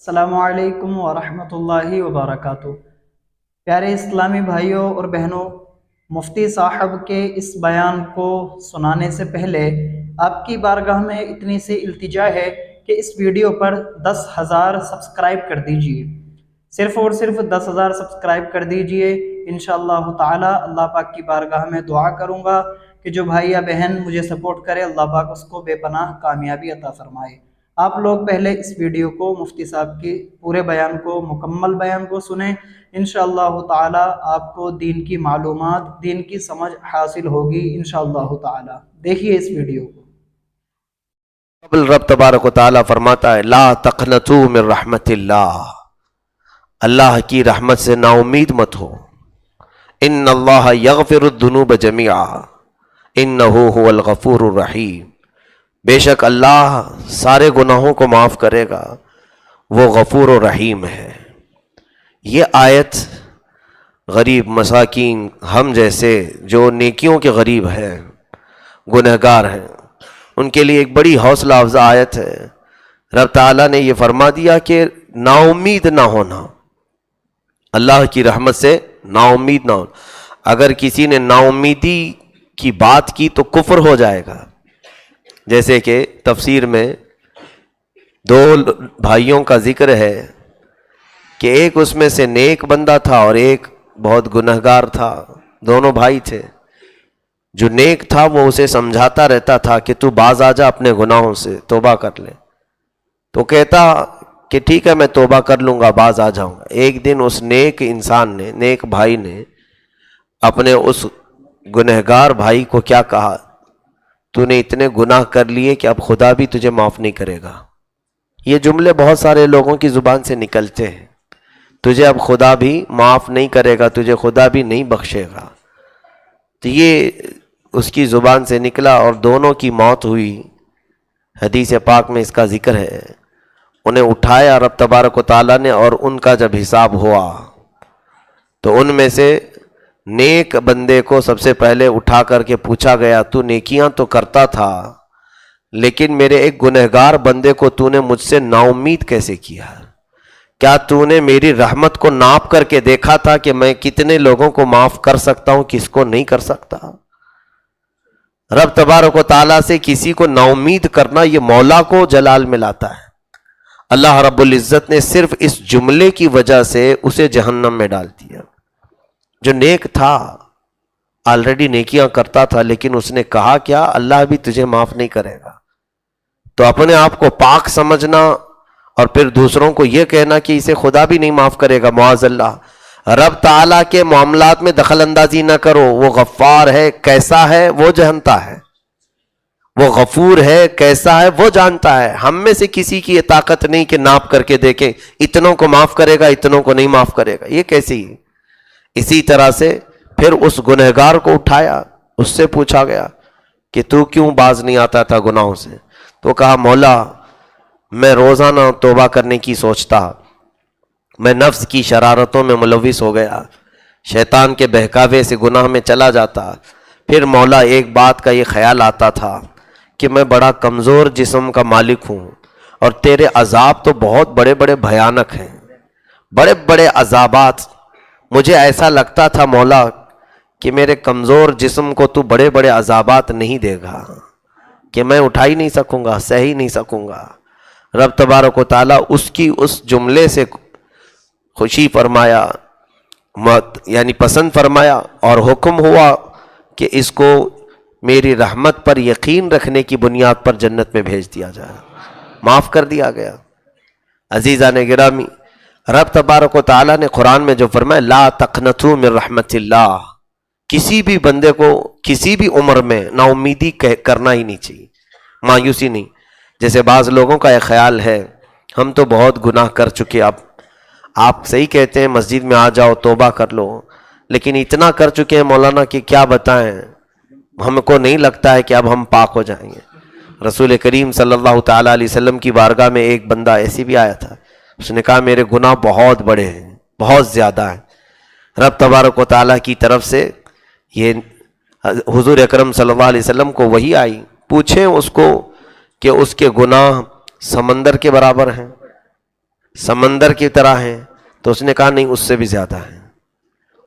السلام علیکم ورحمۃ اللہ وبرکاتہ۔ پیارے اسلامی بھائیوں اور بہنوں، مفتی صاحب کے اس بیان کو سنانے سے پہلے آپ کی بارگاہ میں اتنی سی التجا ہے کہ اس ویڈیو پر 10,000 سبسکرائب کر دیجئے، صرف اور صرف 10,000 سبسکرائب کر دیجئے۔ انشاءاللہ تعالی اللہ پاک کی بارگاہ میں دعا کروں گا کہ جو بھائی یا بہن مجھے سپورٹ کرے، اللہ پاک اس کو بے پناہ کامیابی عطا فرمائے۔ آپ لوگ پہلے اس ویڈیو کو، مفتی صاحب کی پورے بیان کو، مکمل بیان کو سنیں، انشاءاللہ تعالی آپ کو دین کی معلومات، دین کی سمجھ حاصل ہوگی انشاءاللہ تعالی۔ دیکھیے اس ویڈیو کو۔ قبل رب تبارک و تعالیٰ فرماتا ہے لا تقنطوا من رحمت اللہ کی رحمت سے نا امید مت ہو۔ ان اللہ یغفر الذنوب جميعا انہ هو الغفور الرحیم، بے شک اللہ سارے گناہوں کو معاف کرے گا، وہ غفور و رحیم ہے۔ یہ آیت غریب مساکین، ہم جیسے جو نیکیوں کے غریب ہیں، گنہگار ہیں، ان کے لیے ایک بڑی حوصلہ افزا آیت ہے۔ رب تعالیٰ نے یہ فرما دیا کہ نا امید نہ ہونا، اللہ کی رحمت سے نا امید نہ ہونا۔ اگر کسی نے نا امیدی کی بات کی تو کفر ہو جائے گا۔ جیسے کہ تفسیر میں دو بھائیوں کا ذکر ہے کہ ایک اس میں سے نیک بندہ تھا اور ایک بہت گنہگار تھا، دونوں بھائی تھے۔ جو نیک تھا وہ اسے سمجھاتا رہتا تھا کہ تو باز آ جا اپنے گناہوں سے، توبہ کر لے۔ تو کہتا کہ ٹھیک ہے میں توبہ کر لوں گا، باز آ جاؤں گا۔ ایک دن اس نیک انسان نے، نیک بھائی نے اپنے اس گنہگار بھائی کو کیا کہا، تو نے اتنے گناہ کر لیے کہ اب خدا بھی تجھے معاف نہیں کرے گا۔ یہ جملے بہت سارے لوگوں کی زبان سے نکلتے ہیں، تجھے اب خدا بھی معاف نہیں کرے گا، تجھے خدا بھی نہیں بخشے گا۔ تو یہ اس کی زبان سے نکلا اور دونوں کی موت ہوئی۔ حدیث پاک میں اس کا ذکر ہے۔ انہیں اٹھایا رب تبارک و تعالیٰ نے، اور ان کا جب حساب ہوا تو ان میں سے نیک بندے کو سب سے پہلے اٹھا کر کے پوچھا گیا تو نیکیاں تو کرتا تھا، لیکن میرے ایک گنہگار بندے کو تو نے مجھ سے نا امید کیسے کیا؟ کیا تو نے میری رحمت کو ناپ کر کے دیکھا تھا کہ میں کتنے لوگوں کو معاف کر سکتا ہوں، کس کو نہیں کر سکتا؟ رب تبارک و تعالیٰ سے کسی کو نا امید کرنا یہ مولا کو جلال میں لاتا ہے۔ اللہ رب العزت نے صرف اس جملے کی وجہ سے اسے جہنم میں ڈال دیا۔ جو نیک تھا، آلریڈی نیکیاں کرتا تھا، لیکن اس نے کہا کیا، اللہ بھی تجھے معاف نہیں کرے گا۔ تو اپنے آپ کو پاک سمجھنا اور پھر دوسروں کو یہ کہنا کہ اسے خدا بھی نہیں معاف کرے گا، معاذ اللہ۔ رب تعالیٰ کے معاملات میں دخل اندازی نہ کرو۔ وہ غفار ہے، کیسا ہے وہ جانتا ہے۔ وہ غفور ہے، کیسا ہے وہ جانتا ہے۔ ہم میں سے کسی کی یہ طاقت نہیں کہ ناپ کر کے دیکھیں اتنوں کو معاف کرے گا، اتنوں کو نہیں معاف کرے گا، یہ کیسی ہے؟ اسی طرح سے پھر اس گنہگار کو اٹھایا، اس سے پوچھا گیا کہ تو کیوں باز نہیں آتا تھا گناہوں سے؟ تو کہا مولا میں روزانہ توبہ کرنے کی سوچتا، میں نفس کی شرارتوں میں ملوث ہو گیا، شیطان کے بہکاوے سے گناہ میں چلا جاتا۔ پھر مولا ایک بات کا یہ خیال آتا تھا کہ میں بڑا کمزور جسم کا مالک ہوں، اور تیرے عذاب تو بہت بڑے بڑے بھیانک ہیں، بڑے بڑے عذابات۔ مجھے ایسا لگتا تھا مولا کہ میرے کمزور جسم کو تو بڑے بڑے عذابات نہیں دے گا، کہ میں اٹھا ہی نہیں سکوں گا، سہ ہی نہیں سکوں گا۔ رب تبارک و تعالیٰ اس کی اس جملے سے خوشی فرمایا، یعنی پسند فرمایا، اور حکم ہوا کہ اس کو میری رحمت پر یقین رکھنے کی بنیاد پر جنت میں بھیج دیا جائے، معاف کر دیا گیا۔ عزیزان گرامی، رب تبارک و تعالیٰ نے قرآن میں جو فرمایا لا تقنطوا من رحمت اللہ، کسی بھی بندے کو کسی بھی عمر میں نا امیدی کرنا ہی نہیں چاہیے، مایوسی نہیں۔ جیسے بعض لوگوں کا یہ خیال ہے ہم تو بہت گناہ کر چکے، اب آپ صحیح کہتے ہیں مسجد میں آ جاؤ توبہ کر لو، لیکن اتنا کر چکے ہیں مولانا کہ کیا بتائیں، ہم کو نہیں لگتا ہے کہ اب ہم پاک ہو جائیں گے۔ رسول کریم صلی اللہ تعالیٰ علیہ وسلم کی بارگاہ میں ایک بندہ ایسی بھی آیا تھا، اس نے کہا میرے گناہ بہت بڑے ہیں، بہت زیادہ ہیں۔ رب تبارک و تعالیٰ کی طرف سے یہ حضور اکرم صلی اللہ علیہ وسلم کو وحی آئی، پوچھیں اس کو کہ اس کے گناہ سمندر کے برابر ہیں، سمندر کی طرح ہیں؟ تو اس نے کہا نہیں، اس سے بھی زیادہ ہیں۔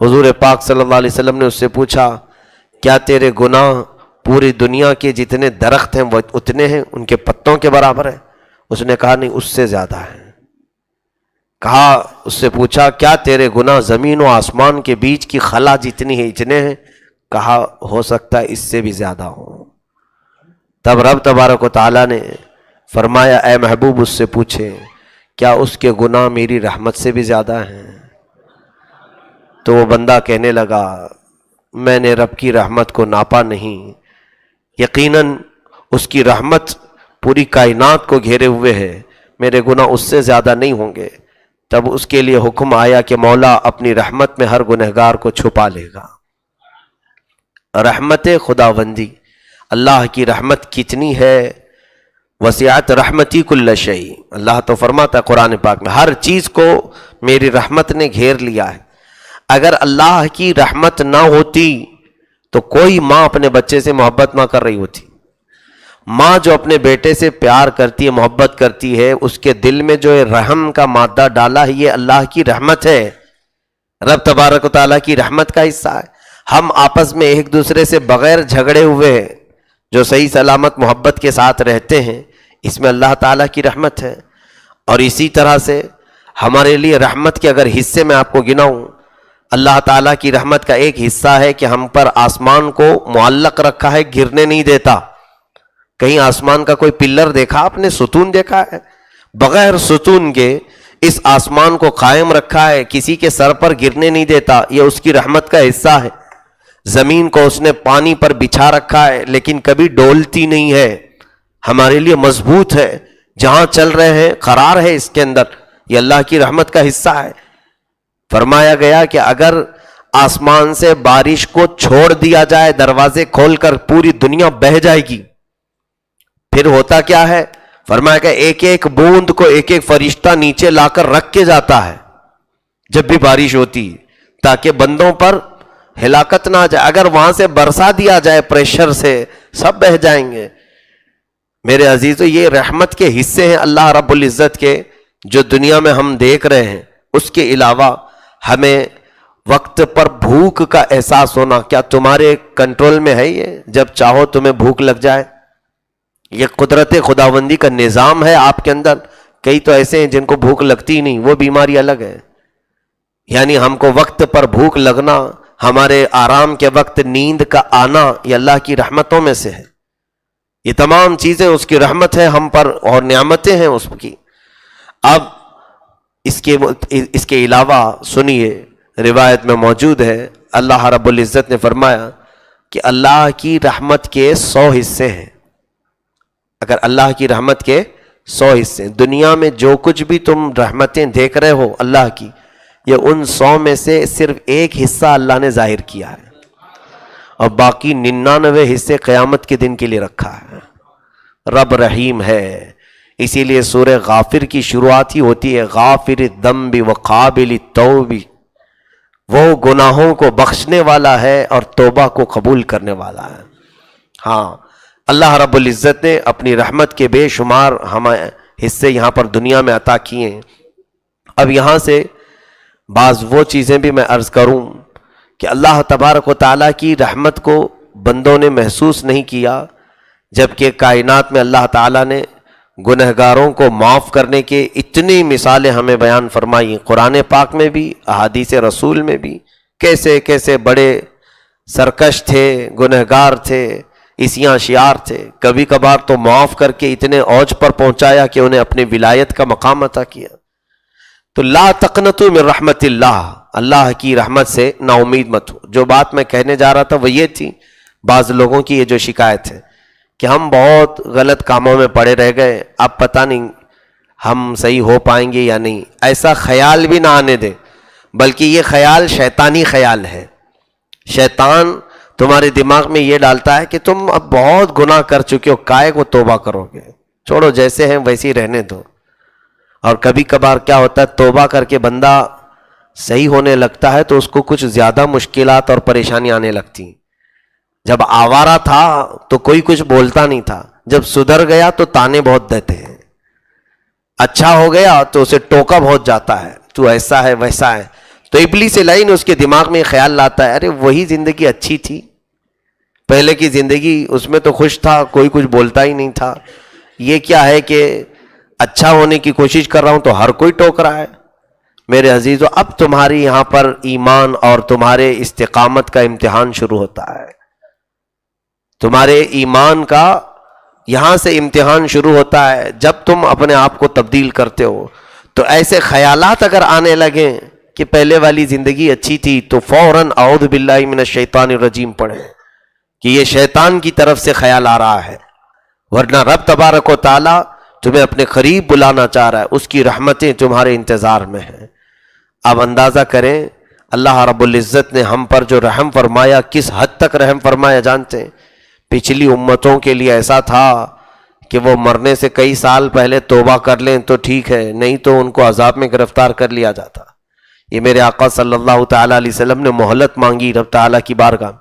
حضور پاک صلی اللہ علیہ وسلم نے اس سے پوچھا کیا تیرے گناہ پوری دنیا کے جتنے درخت ہیں وہ اتنے ہیں، ان کے پتوں کے برابر ہے؟ اس نے کہا نہیں، اس سے زیادہ ہیں۔ کہا اس سے پوچھا کیا تیرے گناہ زمین و آسمان کے بیچ کی خلا جتنی ہے اتنے ہیں؟ کہا ہو سکتا ہے اس سے بھی زیادہ ہوں۔ تب رب تبارک و تعالیٰ نے فرمایا اے محبوب اس سے پوچھے کیا اس کے گناہ میری رحمت سے بھی زیادہ ہیں؟ تو وہ بندہ کہنے لگا میں نے رب کی رحمت کو ناپا نہیں، یقیناً اس کی رحمت پوری کائنات کو گھیرے ہوئے ہے، میرے گناہ اس سے زیادہ نہیں ہوں گے۔ تب اس کے لیے حکم آیا کہ مولا اپنی رحمت میں ہر گنہگار کو چھپا لے گا۔ رحمت خداوندی، اللہ کی رحمت کتنی ہے، وسعت رحمتی کل شیء، اللہ تو فرماتا ہے قرآن پاک میں ہر چیز کو میری رحمت نے گھیر لیا ہے۔ اگر اللہ کی رحمت نہ ہوتی تو کوئی ماں اپنے بچے سے محبت نہ کر رہی ہوتی۔ ماں جو اپنے بیٹے سے پیار کرتی ہے، محبت کرتی ہے، اس کے دل میں جو رحم کا مادہ ڈالا ہے یہ اللہ کی رحمت ہے، رب تبارک و تعالیٰ کی رحمت کا حصہ ہے۔ ہم آپس میں ایک دوسرے سے بغیر جھگڑے ہوئے جو صحیح سلامت محبت کے ساتھ رہتے ہیں، اس میں اللہ تعالیٰ کی رحمت ہے۔ اور اسی طرح سے ہمارے لیے رحمت کے اگر حصے میں آپ کو گناؤں، اللہ تعالیٰ کی رحمت کا ایک حصہ ہے کہ ہم پر آسمان کو معلق رکھا ہے، گرنے نہیں دیتا۔ کہیں آسمان کا کوئی پلر دیکھا آپ نے، ستون دیکھا ہے؟ بغیر ستون کے اس آسمان کو قائم رکھا ہے، کسی کے سر پر گرنے نہیں دیتا، یہ اس کی رحمت کا حصہ ہے۔ زمین کو اس نے پانی پر بچھا رکھا ہے لیکن کبھی ڈولتی نہیں ہے، ہمارے لیے مضبوط ہے، جہاں چل رہے ہیں قرار ہے اس کے اندر، یہ اللہ کی رحمت کا حصہ ہے۔ فرمایا گیا کہ اگر آسمان سے بارش کو چھوڑ دیا جائے دروازے کھول کر، پوری دنیا بہہ جائے گی۔ پھر ہوتا کیا ہے؟ فرمایا کہ ایک ایک بوند کو ایک ایک فرشتہ نیچے لا کر رکھ کے جاتا ہے جب بھی بارش ہوتی، تاکہ بندوں پر ہلاکت نہ آ جائے۔ اگر وہاں سے برسا دیا جائے پریشر سے، سب بہہ جائیں گے۔ میرے عزیزو، یہ رحمت کے حصے ہیں اللہ رب العزت کے جو دنیا میں ہم دیکھ رہے ہیں۔ اس کے علاوہ ہمیں وقت پر بھوک کا احساس ہونا، کیا تمہارے کنٹرول میں ہے یہ؟ جب چاہو تمہیں بھوک لگ جائے، یہ قدرت خداوندی کا نظام ہے آپ کے اندر۔ کئی تو ایسے ہیں جن کو بھوک لگتی ہی نہیں، وہ بیماری الگ ہے۔ یعنی ہم کو وقت پر بھوک لگنا، ہمارے آرام کے وقت نیند کا آنا، یہ اللہ کی رحمتوں میں سے ہے۔ یہ تمام چیزیں اس کی رحمت ہے ہم پر اور نعمتیں ہیں اس کی۔ اب اس کے علاوہ سنیے، روایت میں موجود ہے اللہ رب العزت نے فرمایا کہ اللہ کی رحمت کے 100 حصے ہیں۔ اگر اللہ کی رحمت کے 100 حصے، دنیا میں جو کچھ بھی تم رحمتیں دیکھ رہے ہو اللہ کی، یہ ان 100 میں سے صرف ایک حصہ اللہ نے ظاہر کیا ہے، اور باقی 99 حصے قیامت کے دن کے لیے رکھا ہے۔ رب رحیم ہے، اسی لیے سورہ غافر کی شروعات ہی ہوتی ہے غافر الذنب وقابل التوب، وہ گناہوں کو بخشنے والا ہے اور توبہ کو قبول کرنے والا ہے۔ ہاں، اللہ رب العزت نے اپنی رحمت کے بے شمار ہمیں حصے یہاں پر دنیا میں عطا کیے ہیں۔ اب یہاں سے بعض وہ چیزیں بھی میں عرض کروں کہ اللہ تبارک و تعالیٰ کی رحمت کو بندوں نے محسوس نہیں کیا، جبکہ کائنات میں اللہ تعالیٰ نے گنہگاروں کو معاف کرنے کے اتنی مثالیں ہمیں بیان فرمائی، قرآن پاک میں بھی، احادیث رسول میں بھی، کیسے کیسے بڑے سرکش تھے، گنہگار تھے، عصیاں شیار تھے، کبھی کبھار تو معاف کر کے اتنے اوج پر پہنچایا کہ انہیں اپنی ولایت کا مقام عطا کیا۔ تو لا تقنطوا من رحمت اللہ، اللہ کی رحمت سے نا امید مت ہو۔ جو بات میں کہنے جا رہا تھا وہ یہ تھی، بعض لوگوں کی یہ جو شکایت ہے کہ ہم بہت غلط کاموں میں پڑے رہ گئے، اب پتہ نہیں ہم صحیح ہو پائیں گے یا نہیں، ایسا خیال بھی نہ آنے دے، بلکہ یہ خیال شیطانی خیال ہے۔ شیطان تمہارے دماغ میں یہ ڈالتا ہے کہ تم اب بہت گناہ کر چکے ہو، کائے کو توبہ کرو گے، چھوڑو جیسے ہیں ویسے ہی رہنے دو۔ اور کبھی کبھار کیا ہوتا ہے، توبہ کر کے بندہ صحیح ہونے لگتا ہے تو اس کو کچھ زیادہ مشکلات اور پریشانی آنے لگتی ہیں۔ جب آوارہ تھا تو کوئی کچھ بولتا نہیں تھا، جب سدھر گیا تو تانے بہت دیتے ہیں۔ اچھا ہو گیا تو اسے ٹوکا بہت جاتا ہے، تو ایسا ہے ویسا ہے، تو ابلیس لعین اس کے دماغ میں خیال لاتا ہے ارے وہی زندگی اچھی تھی، پہلے کی زندگی اس میں تو خوش تھا، کوئی کچھ بولتا ہی نہیں تھا، یہ کیا ہے کہ اچھا ہونے کی کوشش کر رہا ہوں تو ہر کوئی ٹوک رہا ہے۔ میرے عزیزو، اب تمہاری یہاں پر ایمان اور تمہارے استقامت کا امتحان شروع ہوتا ہے، تمہارے ایمان کا یہاں سے امتحان شروع ہوتا ہے۔ جب تم اپنے آپ کو تبدیل کرتے ہو تو ایسے خیالات اگر آنے لگیں کہ پہلے والی زندگی اچھی تھی تو فوراً اعوذ باللہ من الشیطان الرجیم پڑھیں کہ یہ شیطان کی طرف سے خیال آ رہا ہے، ورنہ رب تبارک و تعالی تمہیں اپنے قریب بلانا چاہ رہا ہے، اس کی رحمتیں تمہارے انتظار میں ہیں۔ اب اندازہ کریں اللہ رب العزت نے ہم پر جو رحم فرمایا، کس حد تک رحم فرمایا جانتے ہیں؟ پچھلی امتوں کے لیے ایسا تھا کہ وہ مرنے سے کئی سال پہلے توبہ کر لیں تو ٹھیک ہے، نہیں تو ان کو عذاب میں گرفتار کر لیا جاتا۔ یہ میرے آقا صلی اللہ تعالیٰ علیہ وسلم نے مہلت مانگی رب تعالیٰ کی بارگاہ،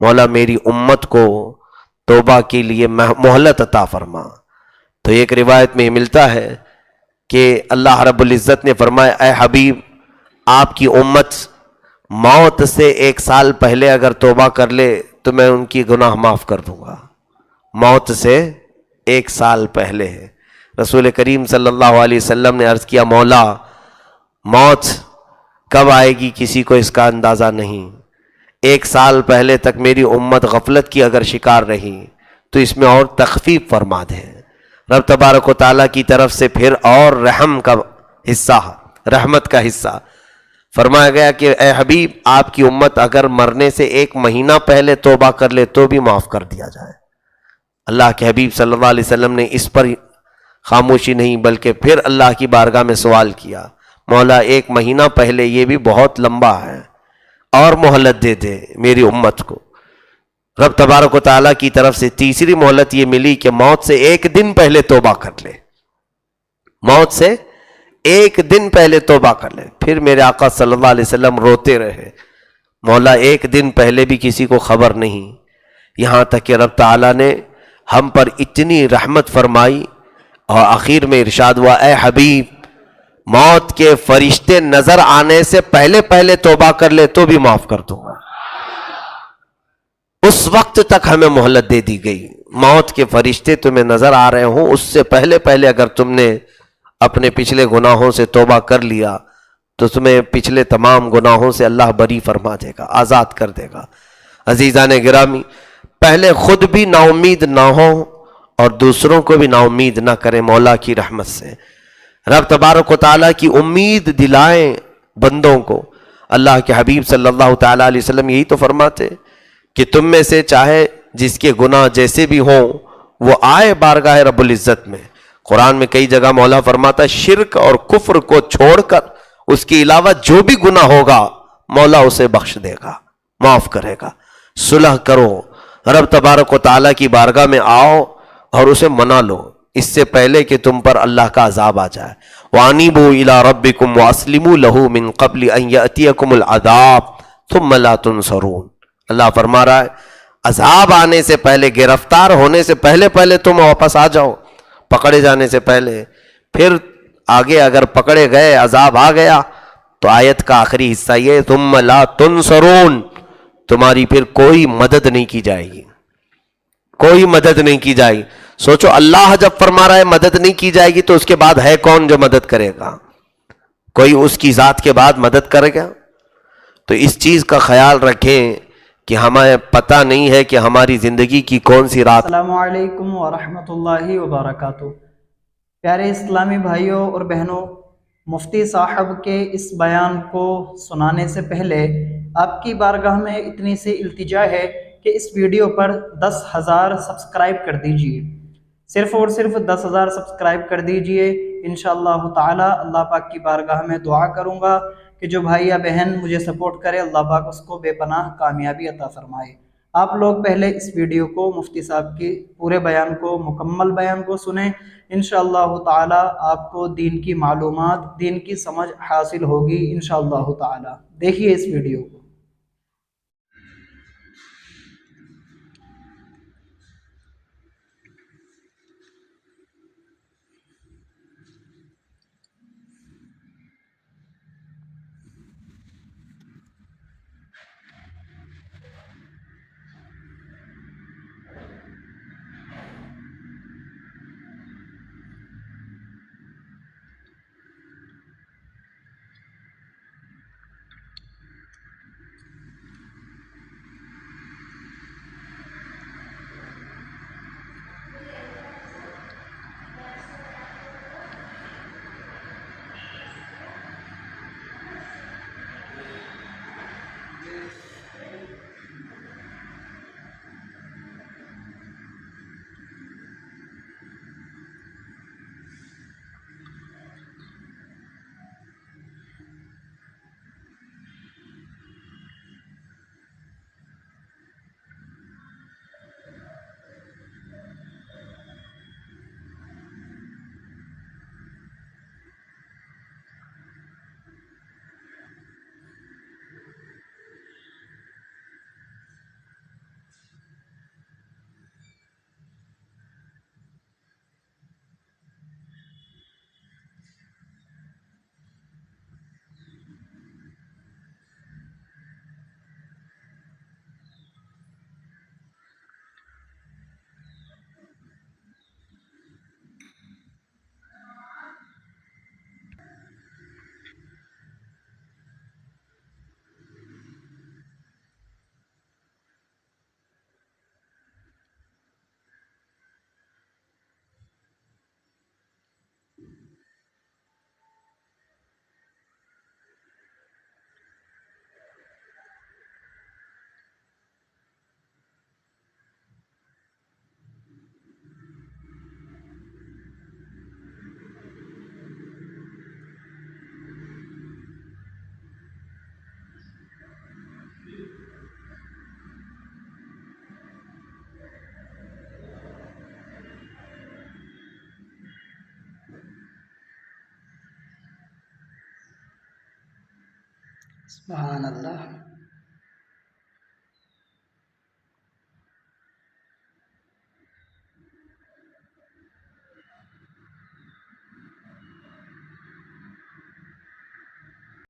مولا میری امت کو توبہ کے لیے مہلت عطا فرما۔ تو ایک روایت میں یہ ملتا ہے کہ اللہ رب العزت نے فرمایا اے حبیب، آپ کی امت موت سے 1 سال پہلے اگر توبہ کر لے تو میں ان کی گناہ معاف کر دوں گا۔ موت سے 1 سال پہلے ہے۔ رسول کریم صلی اللہ علیہ وسلم نے عرض کیا مولا موت کب آئے گی کسی کو اس کا اندازہ نہیں، 1 سال پہلے تک میری امت غفلت کی اگر شکار رہی تو اس میں اور تخفیف فرما دے۔ رب تبارک و تعالیٰ کی طرف سے پھر اور رحم کا حصہ، رحمت کا حصہ فرمایا گیا کہ اے حبیب آپ کی امت اگر مرنے سے 1 مہینہ پہلے توبہ کر لے تو بھی معاف کر دیا جائے۔ اللہ کے حبیب صلی اللہ علیہ وسلم نے اس پر خاموشی نہیں بلکہ پھر اللہ کی بارگاہ میں سوال کیا مولا 1 مہینہ پہلے یہ بھی بہت لمبا ہے، اور مہلت دے دے میری امت کو۔ رب تبارک و تعالیٰ کی طرف سے تیسری مہلت یہ ملی کہ موت سے 1 دن پہلے توبہ کر لے، موت سے 1 دن پہلے توبہ کر لے۔ پھر میرے آقا صلی اللہ علیہ وسلم روتے رہے مولا 1 دن پہلے بھی کسی کو خبر نہیں، یہاں تک کہ رب تعالیٰ نے ہم پر اتنی رحمت فرمائی اور آخر میں ارشاد ہوا اے حبیب موت کے فرشتے نظر آنے سے پہلے پہلے توبہ کر لے تو بھی معاف کر دوں گا۔ اس وقت تک ہمیں مہلت دے دی گئی، موت کے فرشتے تمہیں نظر آ رہے ہوں اس سے پہلے پہلے اگر تم نے اپنے پچھلے گناہوں سے توبہ کر لیا تو تمہیں پچھلے تمام گناہوں سے اللہ بری فرما دے گا، آزاد کر دے گا۔ عزیزان گرامی، پہلے خود بھی نا امید نہ ہو اور دوسروں کو بھی نا امید نہ کریں مولا کی رحمت سے۔ رب تبارک و تعالیٰ کی امید دلائیں بندوں کو۔ اللہ کے حبیب صلی اللہ تعالیٰ علیہ وسلم یہی تو فرماتے کہ تم میں سے چاہے جس کے گناہ جیسے بھی ہوں وہ آئے بارگاہ رب العزت میں۔ قرآن میں کئی جگہ مولا فرماتا ہے شرک اور کفر کو چھوڑ کر اس کے علاوہ جو بھی گناہ ہوگا مولا اسے بخش دے گا، معاف کرے گا۔ صلح کرو، رب تبارک و تعالیٰ کی بارگاہ میں آؤ اور اسے منا لو اس سے پہلے کہ تم پر اللہ کا عذاب آ جائے۔ وَأَنِيبُوا إِلَىٰ رَبِّكُمْ وَأَسْلِمُوا لَهُ مِن قَبْلِ أَن يَأْتِيَكُمُ الْعَذَابُ ثُمَّ لَا تُنصَرُونَ۔ اللہ فرما رہا ہے عذاب آنے سے پہلے، گرفتار ہونے سے پہلے پہلے تم واپس آ جاؤ، پکڑے جانے سے پہلے۔ پھر آگے اگر پکڑے گئے عذاب آ گیا تو آیت کا آخری حصہ یہ ثُمَّ لَا تُنصَرُونَ، تمہاری پھر کوئی مدد نہیں کی جائے گی، کوئی مدد نہیں کی جائے گی۔ سوچو اللہ جب فرما رہا ہے مدد نہیں کی جائے گی تو اس کے بعد ہے کون جو مدد کرے گا؟ کوئی اس کی ذات کے بعد مدد کرے گا؟ تو اس چیز کا خیال رکھیں کہ ہمیں پتہ نہیں ہے کہ ہماری زندگی کی کون سی رات۔ السلام علیکم ورحمۃ اللہ وبرکاتہ۔ پیارے اسلامی بھائیوں اور بہنوں، مفتی صاحب کے اس بیان کو سنانے سے پہلے آپ کی بارگاہ میں اتنی سی التجا ہے کہ اس ویڈیو پر 10,000 سبسکرائب کر دیجئے، صرف اور صرف 10,000 سبسکرائب کر دیجئے۔ انشاءاللہ تعالی اللہ پاک کی بارگاہ میں دعا کروں گا کہ جو بھائی یا بہن مجھے سپورٹ کرے اللہ پاک اس کو بے پناہ کامیابی عطا فرمائے۔ آپ لوگ پہلے اس ویڈیو کو مفتی صاحب کی پورے بیان کو، مکمل بیان کو سنیں، انشاءاللہ تعالی آپ کو دین کی معلومات، دین کی سمجھ حاصل ہوگی انشاءاللہ تعالی۔ دیکھیے اس ویڈیو کو۔ سبحان اللہ۔